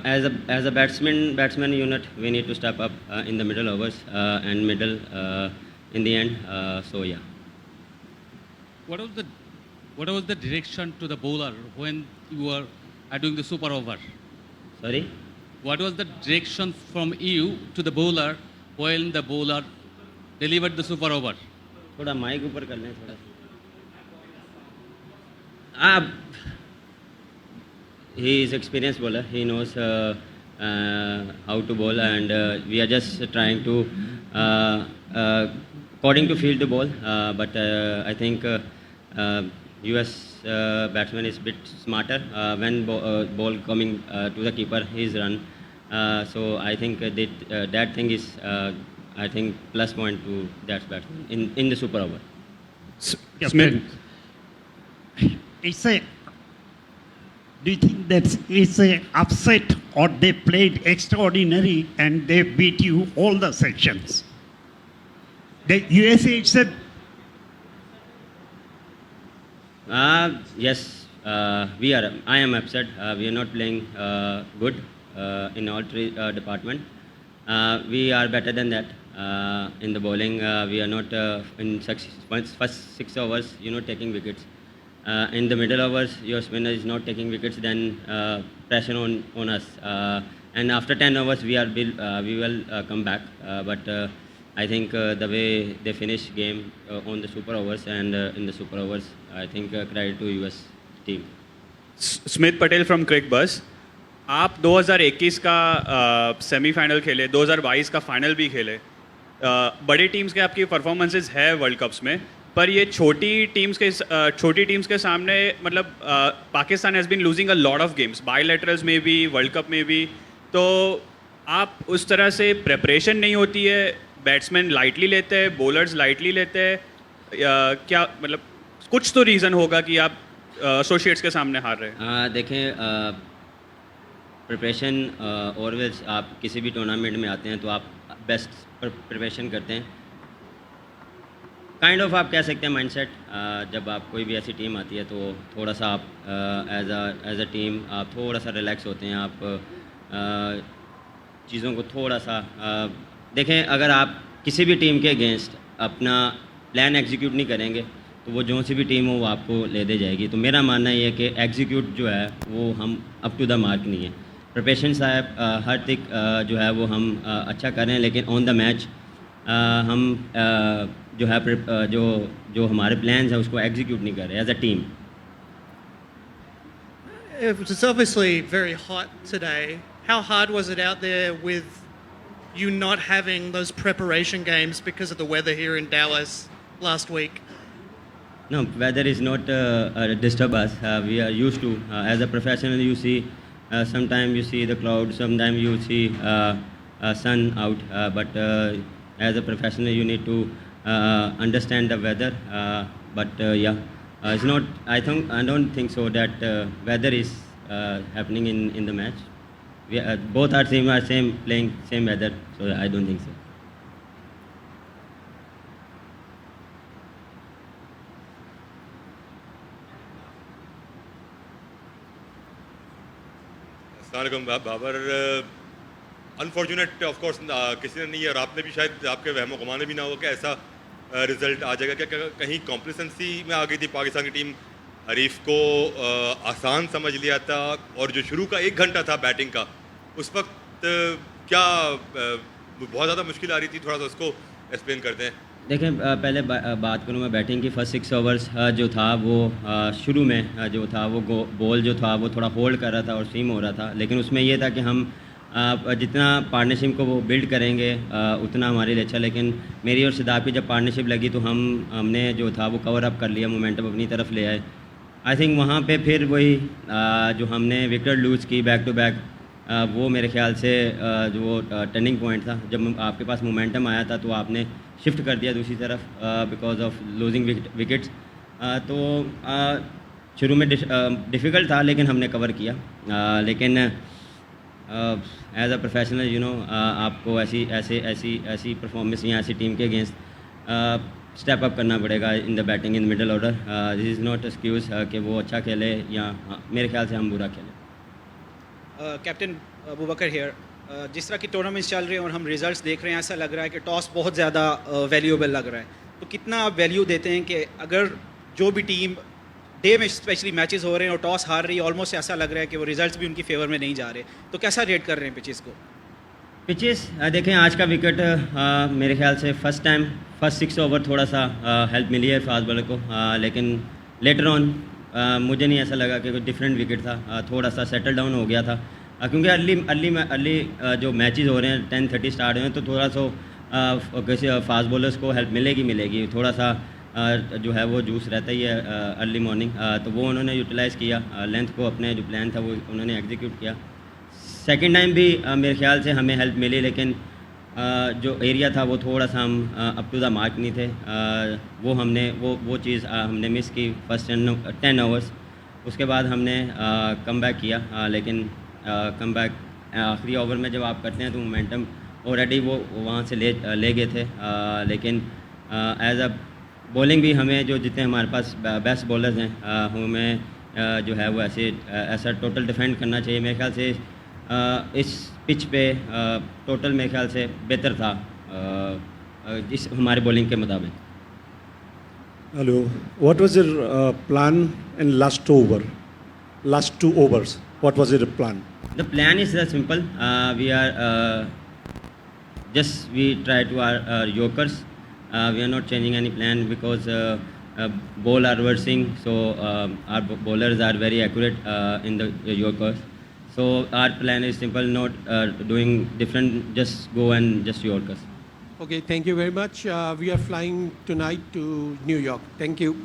as a batsman unit, we need to step up in the middle overs and middle in the end. So yeah. What was the direction to the bowler when you were doing the super over? Sorry. What was the direction from you to the bowler when the bowler delivered the super over? थोड़ा mic ऊपर कर लें थोड़ा सा. आप he is experienced bowler. He knows how to bowl, and we are just trying to according to field the ball. But I think US batsman is a bit smarter when ball coming to the keeper, his run. So I think that thing is I think plus point to that batsman in the super over. Smith. It's a. Do you think that it's a upset, or they played extraordinary and they beat you all the sections? The USA itself. Yes, I am upset. We are not playing good in all three department. We are better than that in the bowling. We are not in first 6 overs, taking wickets. In the middle overs, your spinner is not taking wickets, then pressure on us. And after 10 overs, we will come back. But I think the way they finish game on the super overs and in the super overs, I think credit to US team. Smith Patel from Cricbuzz. आप 2021 का semifinal खेले, 2022 का final भी खेले. बड़ी teams के आपकी performances है वर्ल्ड कप्स में, पर ये छोटी टीम्स के सामने मतलब Pakistan has been losing a lot of games, bilaterals में भी, वर्ल्ड कप में भी. तो आप उस तरह से प्रिपरेशन नहीं होती है, बैट्समैन लाइटली लेते हैं, बॉलर्स लाइटली लेते हैं, क्या मतलब कुछ तो रीज़न होगा कि आप एसोसिएट्स के सामने हार रहे हैं? देखें, प्रिपरेशन ऑलवेज आप किसी भी टूर्नामेंट में आते हैं तो आप बेस्ट प्रिपरेशन करते हैं. काइंड ऑफ आप कह सकते हैं माइंडसेट. जब आप कोई भी ऐसी टीम आती है तो थोड़ा सा आप एज अ टीम आप थोड़ा सा रिलैक्स होते हैं. आप चीज़ों को थोड़ा सा देखें, अगर आप किसी भी टीम के अगेंस्ट अपना प्लान एग्जीक्यूट नहीं करेंगे तो वो जो सी भी टीम हो वो आपको ले दे जाएगी. तो मेरा मानना ये है कि एग्जीक्यूट जो है वो हम अप टू द मार्क नहीं है. प्रिपरेशन साहब हर तक जो है वो हम अच्छा कर रहे हैं, लेकिन ऑन द मैच हम जो है जो हमारे प्लान्स हैं उसको एग्जीक्यूट नहीं कर रहे as a team. It's obviously very hot today. How hard was it out there with you not having those preparation games because of the weather here in Dallas last week? No, weather is not disturb us. We are used to. As a professional, you see, sometimes you see the clouds, sometimes you see sun out. But as a professional, you need to understand the weather. But yeah, it's not. I don't think so that weather is happening in the match. Both our team are playing same weather, so I don't think so. Babar, unfortunate of course किसी ने नहीं है और आपने भी शायद आपके वहमो गुमाने भी ना हो कि ऐसा रिजल्ट आ जाएगा. क्या कहीं कॉम्प्लिसेंसी में आ गई थी पाकिस्तान की टीम, हरीफ को आसान समझ लिया था, और जो शुरू का 1 घंटा था बैटिंग का उस वक्त क्या बहुत ज़्यादा मुश्किल आ रही थी? थोड़ा सा उसको एक्सप्लेन करते हैं. देखें, पहले बात करूँ मैं बैटिंग की. फर्स्ट 6 ओवर्स जो था वो शुरू में जो था वो बॉल जो था वो थोड़ा होल्ड कर रहा था और स्विम हो रहा था, लेकिन उसमें ये था कि हम जितना पार्टनरशिप को वो बिल्ड करेंगे उतना हमारे लिए अच्छा. लेकिन मेरी और सिद्धार्थ की जब पार्टनरशिप लगी तो हमने जो था वो कवर अप कर लिया, मोमेंटम अपनी तरफ ले आए. आई थिंक वहाँ पे फिर वही जो हमने विकेट लूज़ की बैक टू बैक, वो मेरे ख्याल से जो टर्निंग पॉइंट था. जब आपके पास मोमेंटम आया था तो आपने शिफ्ट कर दिया दूसरी तरफ बिकॉज ऑफ लूजिंग विकेट्स. तो शुरू में डिफ़िकल्ट था लेकिन हमने कवर किया. लेकिन एज अ प्रोफेशनल आपको ऐसी परफॉर्मेंस या ऐसी टीम के अगेंस्ट स्टेप अप करना पड़ेगा in the batting in middle order. This is not excuse कि वो अच्छा खेले या मेरे ख्याल से हम बुरा खेलें. कैप्टन अबूबकर हियर, जिस तरह की टूर्नामेंट्स चल रहे हैं और हम रिजल्ट्स देख रहे हैं, ऐसा लग रहा है कि टॉस बहुत ज़्यादा वैल्यूएबल लग रहा है। तो कितना आप वैल्यू देते हैं कि अगर जो भी टीम डे में स्पेशली मैचेस हो रहे हैं और टॉस हार रही है, ऑलमोस्ट ऐसा लग रहा है कि वो रिजल्ट्स भी उनकी फेवर में नहीं जा रहे, तो कैसा रेट कर रहे हैं पिचेस को? पिचेस देखें, आज का विकेट मेरे ख्याल से फर्स्ट 6 ओवर थोड़ा सा हेल्प मिली है फास्ट बॉलर को, लेकिन लेटर ऑन मुझे नहीं ऐसा लगा कि कोई डिफरेंट विकेट था, थोड़ा सा सेटल डाउन हो गया था, क्योंकि अर्ली जो मैचेस हो रहे हैं 10:30 स्टार्ट हुए हैं, तो थोड़ा सा किसी फास्ट बॉलर्स को हेल्प मिलेगी, थोड़ा सा जो है वो जूस रहता ही है अर्ली मॉर्निंग, तो वो उन्होंने यूटिलाइज़ किया, लेंथ को अपने जो प्लान था वो उन्होंने एग्जीक्यूट किया। सेकेंड टाइम भी मेरे ख्याल से हमें हेल्प मिली, लेकिन जो एरिया था वो थोड़ा सा हम अप टू द मार्क नहीं थे, वो चीज़ हमने मिस की फर्स्ट 10 ओवर्स। उसके बाद हमने कम बैक किया, लेकिन कम बैक आखिरी ओवर में जब आप करते हैं तो मोमेंटम ऑलरेडी वो वहाँ से ले गए थे, लेकिन एज अ बॉलिंग भी हमें जो जितने हमारे पास बेस्ट बॉलर्स हैं, हमें जो है वो ऐसा टोटल डिफेंड करना चाहिए। मेरे ख्याल से इस पिच पे टोटल मेरे ख्याल से बेहतर था इस हमारे बॉलिंग के मुताबिक। Hello. What was your plan in last two overs? What was your plan? The plan is simple. We try to our Yorkers. We are not changing any plan because ball are reversing, so our bowlers are very accurate in the Yorkers. So our plan is simple, not doing different, just go and just Yorkers. Okay, thank you very much. We are flying tonight to New York. Thank you.